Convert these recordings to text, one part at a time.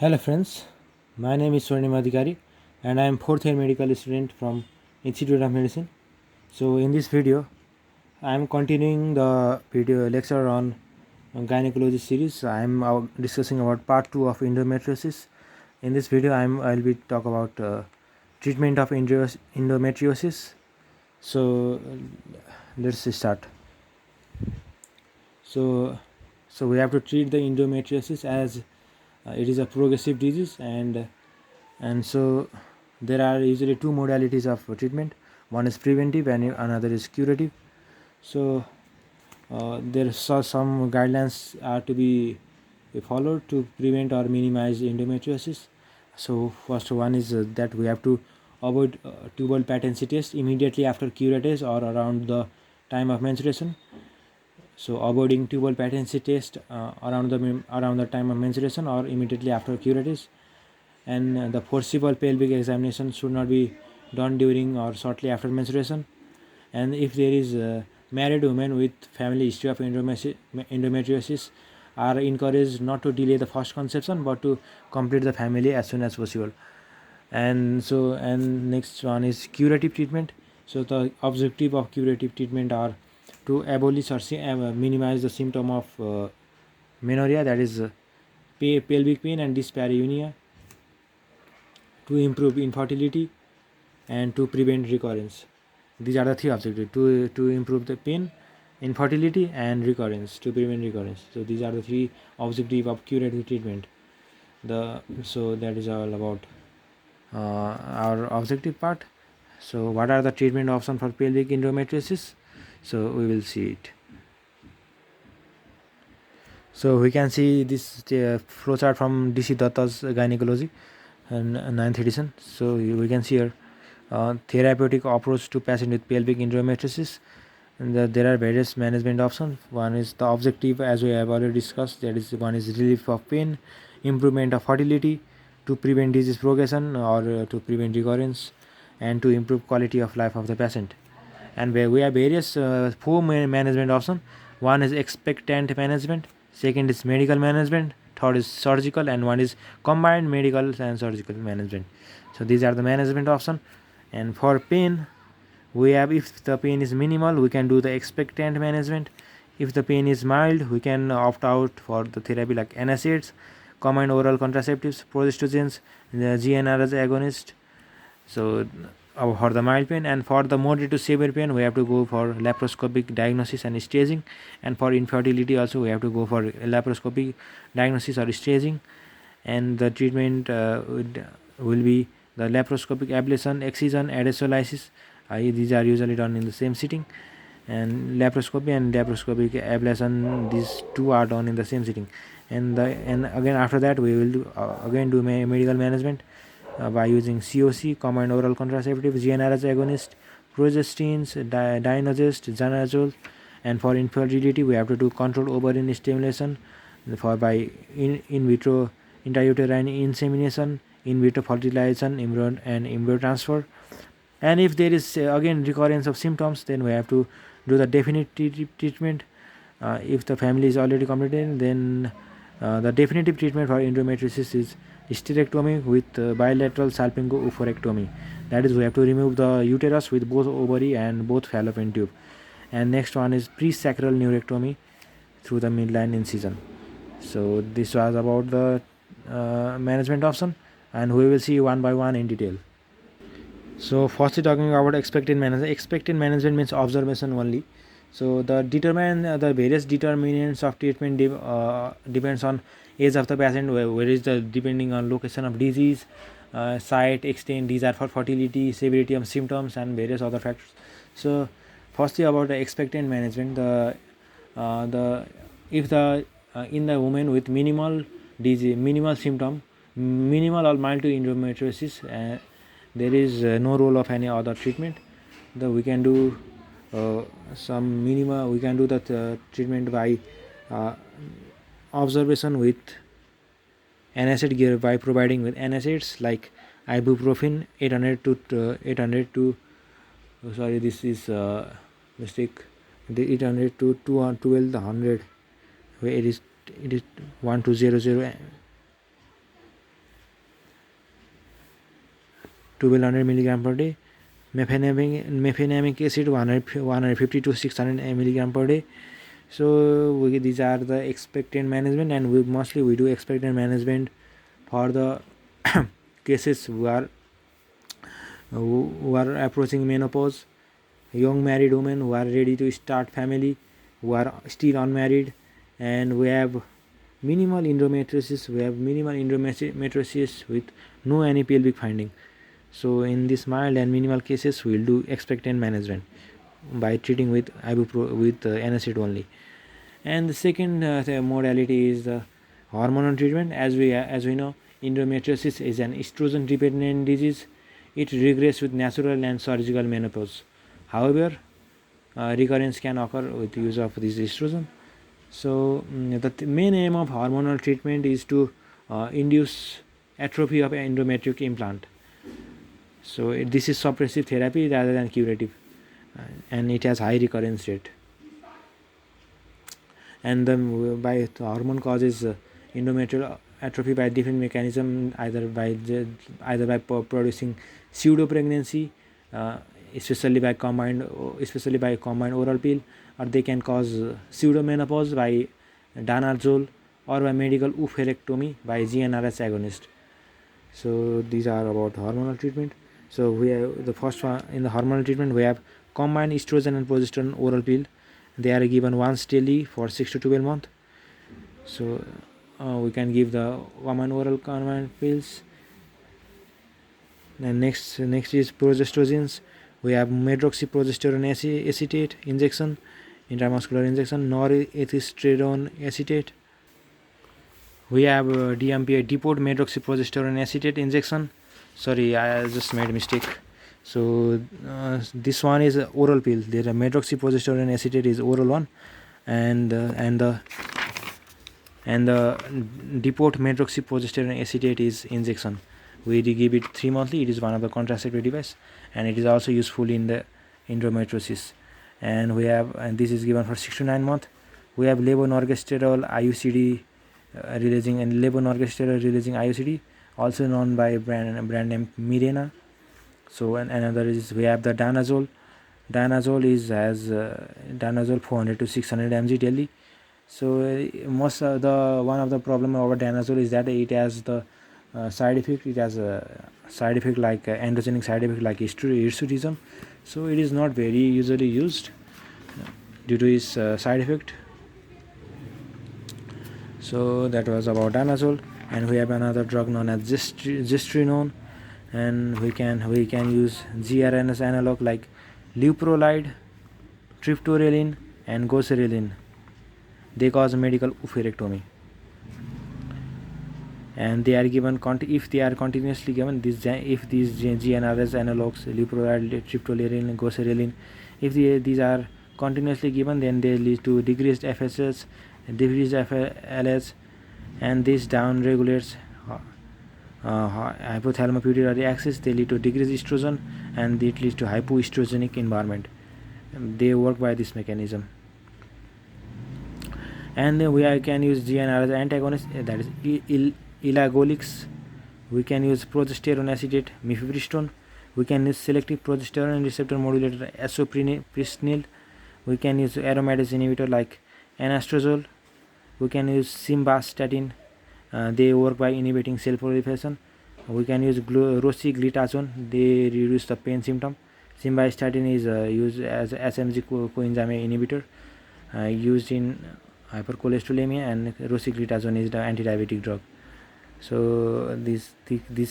Hello friends, my name is Swarnim Adhikari and I am 4th year medical student from Institute of Medicine. So in this video, I am continuing the video lecture on gynecology series. I am discussing about part 2 of endometriosis. In this video, I'll be talk about treatment of endometriosis. So let's start. So we have to treat the endometriosis as it is a progressive disease, and so there are usually two modalities of treatment. One is preventive and another is curative. So there are some guidelines are to be followed to prevent or minimize endometriosis. So first one is that we have to avoid tubal patency test immediately after curettage or around the time of menstruation. So avoiding tubal patency test around the time of menstruation or immediately after curettage, and the forcible pelvic examination should not be done during or shortly after menstruation. And if there is a married women with family history of endometriosis are encouraged not to delay the first conception but to complete the family as soon as possible. And next one is curative treatment. So the objective of curative treatment are to abolish or minimize the symptom of menorrhea, that is pelvic pain and dyspareunia, to improve infertility and to prevent recurrence. These are the three objectives: to improve the pain, infertility and recurrence, to prevent recurrence. So these are the three objectives of curative treatment. So that is all about our objective part. So what are the treatment options for pelvic endometriosis? So we will see it. So we can see this flowchart from DC Datta's Gynecology and 9th edition. So we can see here therapeutic approach to patient with pelvic endometriosis, and there are various management options. One is the objective, as we have already discussed, that is one is relief of pain, improvement of fertility, to prevent disease progression or to prevent recurrence, and to improve quality of life of the patient. And we have various four management options. One is expectant management, second is medical management, third is surgical, and one is combined medical and surgical management. So these are the management options. And for pain, we have, if the pain is minimal, we can do the expectant management. If the pain is mild, we can opt out for the therapy like NSAIDs, combined oral contraceptives, progestogens, the GnRH agonist. So for the mild pain, and for the moderate to severe pain, we have to go for laparoscopic diagnosis and staging. And for infertility also, we have to go for laparoscopic diagnosis or staging. And the treatment will be the laparoscopic ablation, excision, adhesolysis. These are usually done in the same sitting. And laparoscopy and laparoscopic ablation, these two are done in the same sitting. And again after that, we will do medical management by using COC, combined oral contraceptive, GnRH agonist, progestins, dienogest, zanazole. And for infertility, we have to do controlled ovarian stimulation by in vitro intrauterine insemination, in vitro fertilization, embryo transfer. And if there is again recurrence of symptoms, then we have to do the definitive treatment. If the family is already completed, then the definitive treatment for endometriosis is hysterectomy with bilateral salpingo-oophorectomy. That is, we have to remove the uterus with both ovary and both fallopian tube. And next one is pre-sacral neurectomy through the midline incision. So this was about the management option, and we will see one by one in detail. So firstly, talking about expectant management. Expectant management means observation only. So the various determinants of treatment depends on age of the patient, where is the depending on location of disease, site, extent. These are for fertility, severity of symptoms, and various other factors. So firstly, about the expectant management, in the woman with minimal disease, minimal symptom, minimal or mild to endometriosis, there is no role of any other treatment. We can do some minima. We can do the treatment by observation with NSAID by providing with NSAIDs like ibuprofen 800 to sorry, this is mistake. The 800 to 1200, where it is 1200 1200 milligram per day. Mefenamic acid 150 to 600 milligram per day. So these are the expectant management, and we do expectant management for the cases who are approaching menopause, young married women who are ready to start family, who are still unmarried, and we have minimal endometriosis. With no any pelvic finding. So in this mild and minimal cases, we will do expectant management by treating with NSAID only. And the second modality is the hormonal treatment. As we know, endometriosis is an estrogen dependent disease. It regresses with natural and surgical menopause. However, recurrence can occur with use of this estrogen. So the main aim of hormonal treatment is to induce atrophy of endometrial implant. So this is suppressive therapy rather than curative, and it has high recurrence rate. And the hormone causes endometrial atrophy by different mechanism, either by producing pseudo pregnancy, especially by combined oral pill, or they can cause pseudo menopause by danazole, or by medical oophorectomy by GnRH agonist. So these are about hormonal treatment. So we have the first one. In the hormonal treatment, we have combined estrogen and progesterone oral pill. They are given once daily for 6 to 12 months. So we can give the woman oral combined pills. And next is progestrogens. We have medroxyprogesterone acetate injection, intramuscular injection, norethistridone acetate. We have DMPA, depot medroxyprogesterone acetate injection. Sorry, I just made a mistake. So this one is oral pill. There are medroxyprogesterone acetate is oral one, and the depot medroxyprogesterone acetate is injection. We give it 3 monthly. It is one of the contraceptive device, and it is also useful in the endometriosis. And this is given for 6 to 9 months. We have levonorgestrel IUCD releasing IUCD, also known by brand name Mirena. So another is we have the danazole. Danazole 400 to 600 mg daily. So one of the problem of danazole is that it has the side effect. It has a side effect like androgenic side effect like hirsutism. So it is not very usually used due to its side effect. So that was about danazole. And we have another drug known as gestrinone, and we can use GRNS analog like leuprolide, triptorelin, and goserelin. They cause medical oophorectomy, and they are given if they are continuously given. If these GNRS analogs, leuprolide, triptorelin, goserelin, if these are continuously given, then they lead to decreased FSH, decreased FLH, and this down regulates hypothalamo-pituitary axis. They lead to decreased estrogen, and it leads to hypoestrogenic environment. They work by this mechanism. And we can use GnRH antagonist, that is elagolix. We can use progesterone acetate, mifepristone. We can use selective progesterone receptor modulator, esoprisnil. We can use aromatase inhibitor like anastrozole. We can use simvastatin. They work by inhibiting cell proliferation. We can use rosiglitazone. They reduce the pain symptom. Simvastatin is used as SMG coenzyme inhibitor, used in hypercholesterolemia, and rosiglitazone is the anti-diabetic drug. So this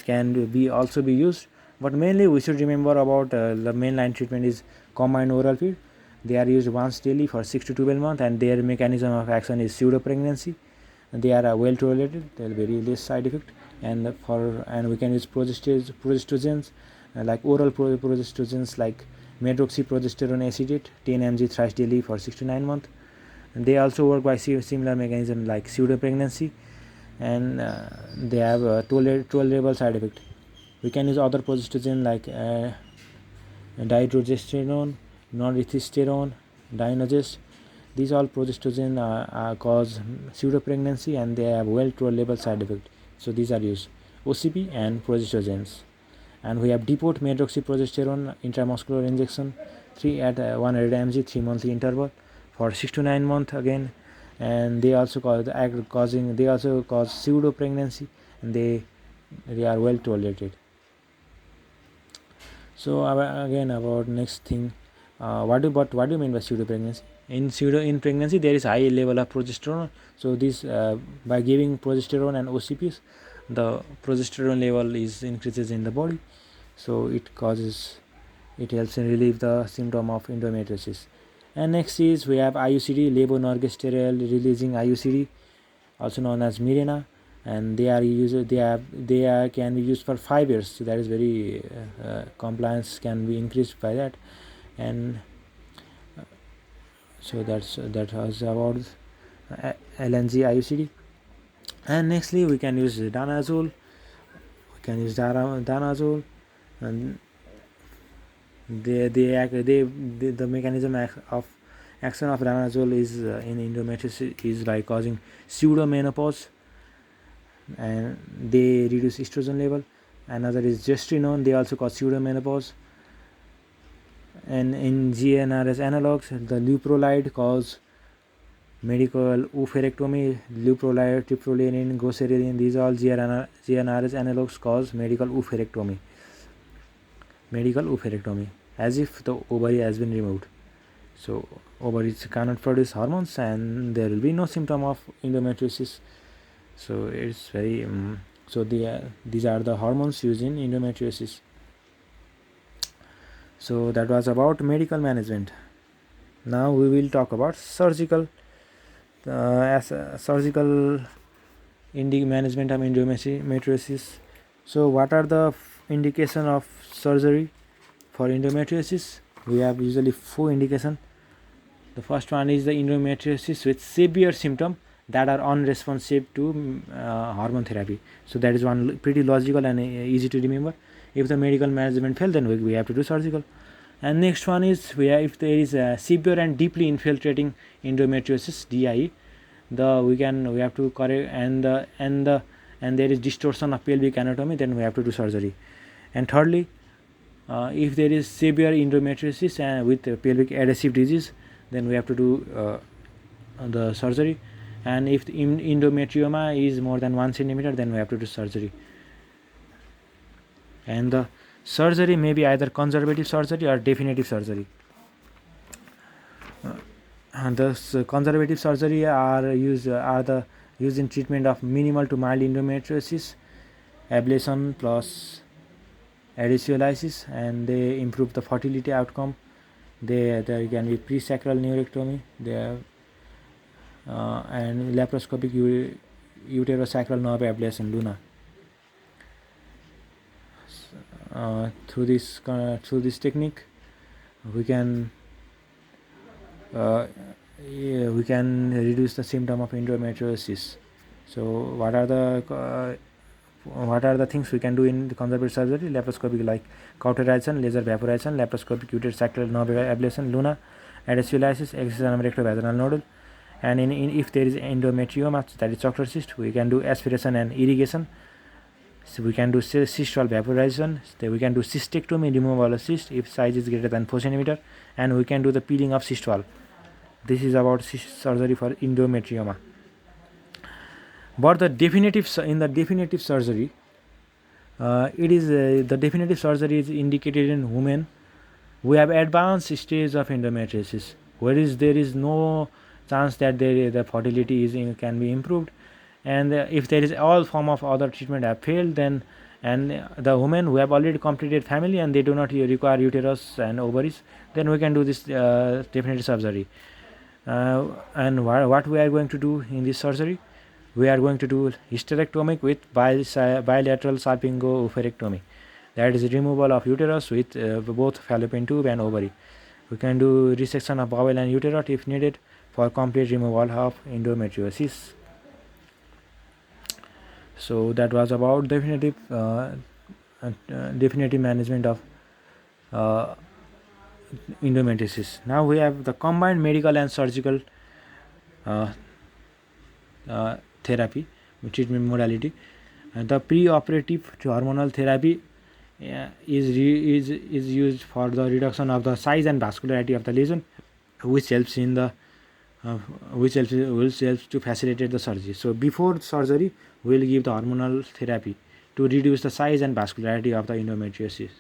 can also be used, but mainly we should remember about the mainline treatment is combined oral pill. They are used once daily for 6 to 12 months, and their mechanism of action is pseudo pregnancy. They are well tolerated. There will be very less side effect, and we can use progestrogens like oral progestrogens like medroxyprogesterone acetate 10 mg thrice daily for 6 to 9 months. And they also work by similar mechanism like pseudo pregnancy, and they have tolerable side effect. We can use other progestrogen like dihydrogesterone, norethistridone, Dynogest. These all progestrogen cause pseudo pregnancy, and they have well tolerable side effect. So these are used OCP and progestrogens. And we have depot medroxyprogesterone intramuscular injection 3 at 100 mg 3 monthly interval for 6 to 9 months again. And they also cause pseudo pregnancy, and they are well tolerated. So again, about next thing, what do you mean by pseudo pregnancy? In pregnancy there is high level of progesterone. So this by giving progesterone and OCPs, the progesterone level is increases in the body, so it helps in relieve the symptom of endometriosis. And next is we have IUCD, levonorgestrel releasing IUCD, also known as Mirena, and they can be used for 5 years. So that is very compliance can be increased by that. And so that was about LNG IUCD. And nextly we can use danazole. And the mechanism of action of danazole is in endometriosis is by causing pseudomenopause, and they reduce estrogen level. Another is gestrinone, they also cause pseudomenopause. And in GnRS analogs, the leuprolide cause medical oophorectomy. Leuprolide, triptolyanin, goserelin, these all GnRS analogs cause medical oophorectomy, as if the ovary has been removed. So ovaries cannot produce hormones, and there will be no symptom of endometriosis. So it's very these are the hormones used in endometriosis. So that was about medical management. Now we will talk about surgical management of endometriosis. So what are the indication of surgery for endometriosis? We have usually 4 indications. The first one is the endometriosis with severe symptom that are unresponsive to hormone therapy. So that is one pretty logical and easy to remember. If the medical management fail, then we have to do surgical. And next one is if there is a severe and deeply infiltrating endometriosis (DIE), we have to correct, and there is distortion of pelvic anatomy, then we have to do surgery. And thirdly, if there is severe endometriosis with pelvic adhesive disease, then we have to do the surgery. And if the endometrioma is more than 1 centimeter, then we have to do surgery. And the surgery may be either conservative surgery or definitive surgery. And the conservative surgery are used in treatment of minimal to mild endometriosis, ablation plus adhesivolysis, and they improve the fertility outcome. There can be pre-sacral neurectomy, and laparoscopic uterosacral nerve ablation (LUNA). Through this technique, we can reduce the symptom of endometriosis. So what are the things we can do in the conservative surgery? Laparoscopic, like cauterization, laser vaporization, laparoscopic uterosacral nerve ablation (LUNA), adhesivolysis, excision of rectovaginal nodule. And if there is endometrioma, that is chocolate cyst, we can do aspiration and irrigation. So we can do cyst wall vaporization. We can do cystectomy, removal of cyst if size is greater than 4 cm, and we can do the peeling of cyst wall. This is about surgery for endometrioma. But the definitive surgery, the definitive surgery is indicated in women who have advanced stage of endometriosis, whereas there is no chance that the fertility can be improved. And if there is all form of other treatment have failed, then and the women who have already completed family and they do not require uterus and ovaries, then we can do this definitive surgery. And what we are going to do in this surgery? We are going to do hysterectomy with bilateral salpingo-oophorectomy. That is removal of uterus with both fallopian tube and ovary. We can do resection of bowel and uterus if needed for complete removal of endometriosis. So that was about definitive management of endometriosis. Now we have the combined medical and surgical therapy treatment modality. The pre-operative hormonal therapy is used for the reduction of the size and vascularity of the lesion, which helps in the which helps to facilitate the surgery. So before surgery, we will give the hormonal therapy to reduce the size and vascularity of the endometriosis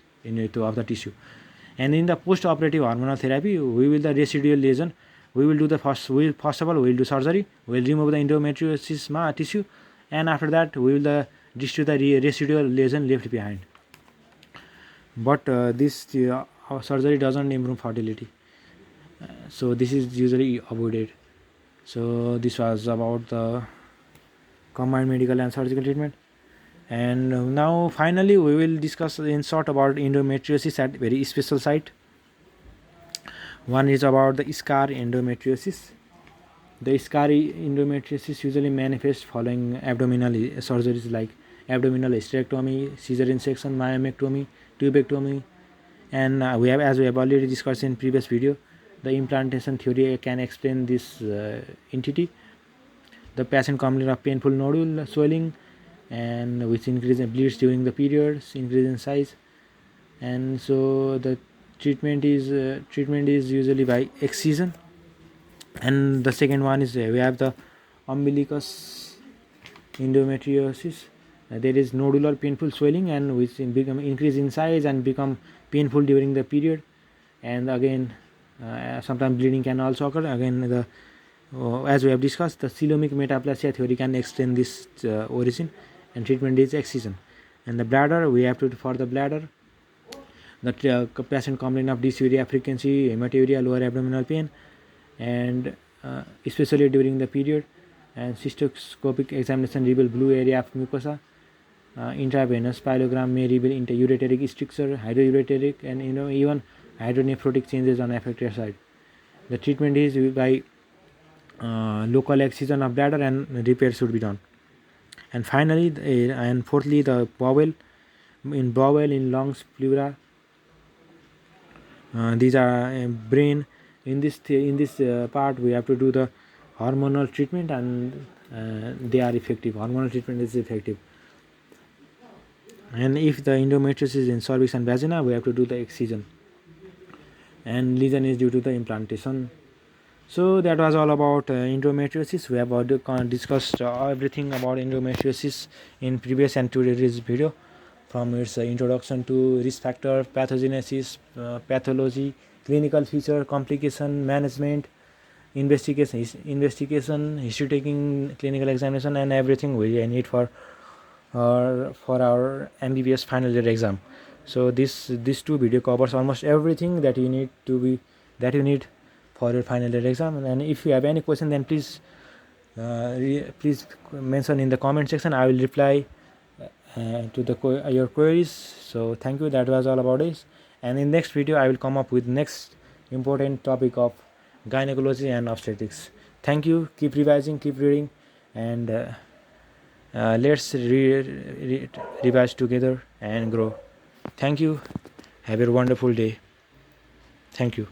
of the tissue. And in the post-operative hormonal therapy, we will the residual lesion. We will do the first of all we will do surgery. We will remove the endometriosis tissue, and after that we will distribute the residual lesion left behind. But this surgery doesn't improve fertility, so this is usually avoided. So this was about the combined medical and surgical treatment. And now finally we will discuss in short about endometriosis at very special site. One is about the scar endometriosis. The scar endometriosis usually manifests following abdominal surgeries like abdominal hysterectomy, cesarean section, myomectomy, tubectomy, and as we have already discussed in previous video, the implantation theory can explain this entity. The patient complains of painful nodule swelling, and which bleeds during the periods, increase in size, and so the treatment is usually by excision. And the second one is we have the umbilicus endometriosis. There is nodular painful swelling, and which become increase in size and become painful during the period, and again sometimes bleeding can also occur. Again, the as we have discussed, the coelomic metaplasia theory can explain this origin, and treatment is excision. And the bladder, we have to for the bladder, the patient complain of dysuria frequency, hematuria, lower abdominal pain, and especially during the period. And cystoscopic examination reveal blue area of mucosa. Intravenous pyelogram may reveal ureteric stricture, hydroureteric, and even hydronephrotic changes on affected side. The treatment is by local excision of bladder, and repair should be done. And finally, and fourthly, the bowel, in lungs, pleura. These are brain. In this part, we have to do the hormonal treatment, and they are effective. Hormonal treatment is effective. And if the endometriosis is in cervix and vagina, we have to do the excision. And lesion is due to the implantation. So that was all about endometriosis. We have discussed everything about endometriosis in previous and today's video, from its introduction to risk factor, pathogenesis, pathology, clinical feature, complication, management, investigation, history taking, clinical examination, and everything we need for our MBBS final year exam. So this two video covers almost everything that you need for your final year exam. And if you have any question, then please mention in the comment section. I will reply to your queries. So thank you. That was all about this. And in next video, I will come up with next important topic of gynecology and obstetrics. Thank you. Keep revising, keep reading, and let's revise together and grow. Thank you. Have a wonderful day. Thank you.